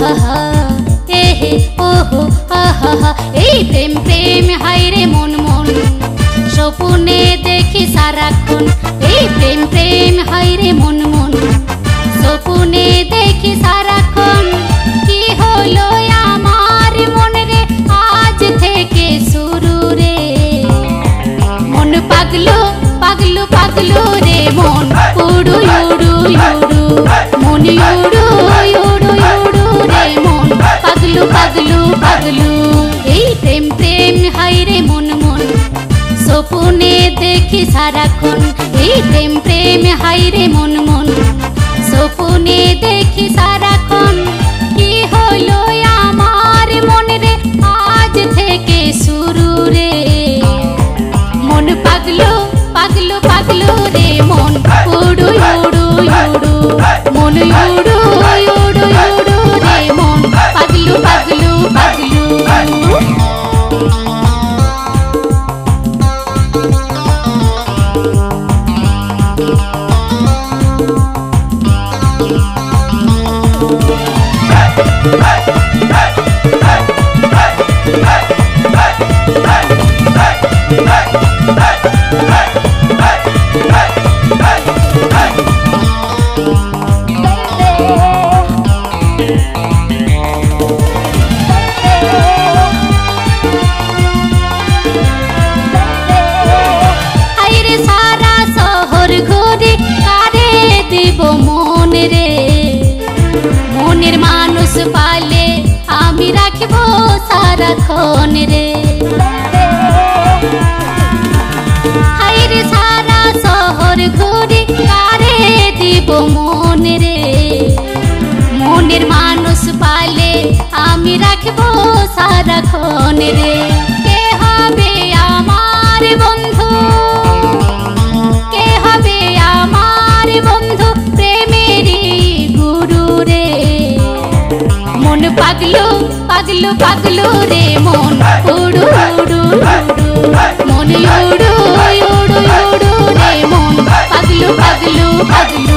আহা এহে ওহো আহা এই প্রেম প্রেম হায়রে মন মন স্বপ্নে দেখি সারাক্ষণ এই প্রেম প্রেম হায়রে মন মন স্বপ্নে দেখি সারাক্ষণ কি হলো আমার মনে রে আজ থেকে শুরু রে মন পাগলো পাগলো পাগলো রে মন উড়ু উড়ু উড়ু মন উড়ু উড়ু উড়ু রে মন পাগলো পাগলো পাগলো এই প্রেম প্রেম হায়রে মন মন স্বপ্নে দেখি সারাক্ষণ এই প্রেম প্রেম হায়রে মন মন স্বপ্নে দেখি সারাক্ষণ কি হলো আমার মনে রে আজ থেকে শুরু রে মন পাগলো পাগলো পাগলো রে মন উড়ু উড়ু উড়ু মন উড়ু উড়ু উড়ু রে মন পাগলো পাগলো পাগলো মনের মানুষ পালে আমি রাখবো সারাক্ষণ রে হায়রে সারা শহর ঘুরে কারে দিব মন রে মনের মানুষ পালে আমি রাখবো সারাক্ষণ রে কে হবে আমার বন্ধু কে হবে আমার বন্ধু প্রেমেরই গুরু রে মন পাগলো পাগলো পাগলো রে মন উড়ু উড়ু উড়ু মন উড়ু উড়ু উড়ু রে মন পাগলো পাগলো পাগলো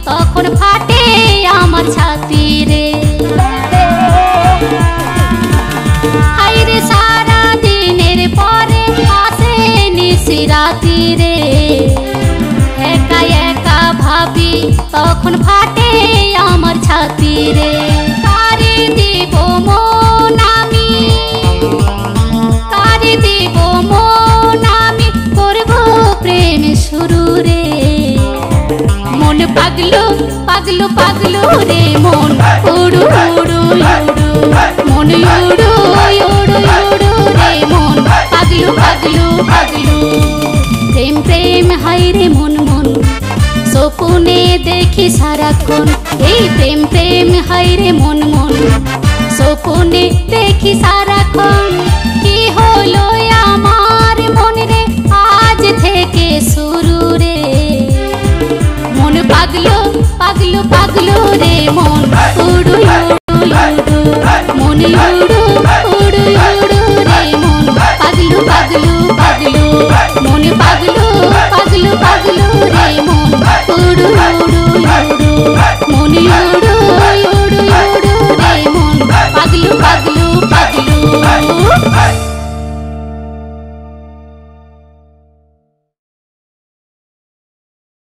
তখন ফাটে আমার ছাতি রে হায়রে সারা দিনের পরে আসে নিশি রাতি রে একা একা ভাবি তখন ফাটে আমার ছাতি রে কারে দিব মন আমি কারে দিব মন আমি করবো প্রেম শুরু রে মন পাগলো পাগলো পাগলো রে মন উড়ু উড়ু উড়ু মন উড়ু উড়ু উড়ু রে মন পাগলো পাগলো পাগলো প্রেম প্রেম হায়রে মন মন স্বপ্নে দেখি সারাক্ষণ এই প্রেম প্রেম হায়রে মন মন স্বপ্নে দেখি সারাক্ষণ কি হলো আমার মনে রে আজ থেকে শুরু রে মন পাগলো পাগলো পাগলো রে মন উড়ু উড়ু উড়ু মন উড়ু উড়ু উড়ু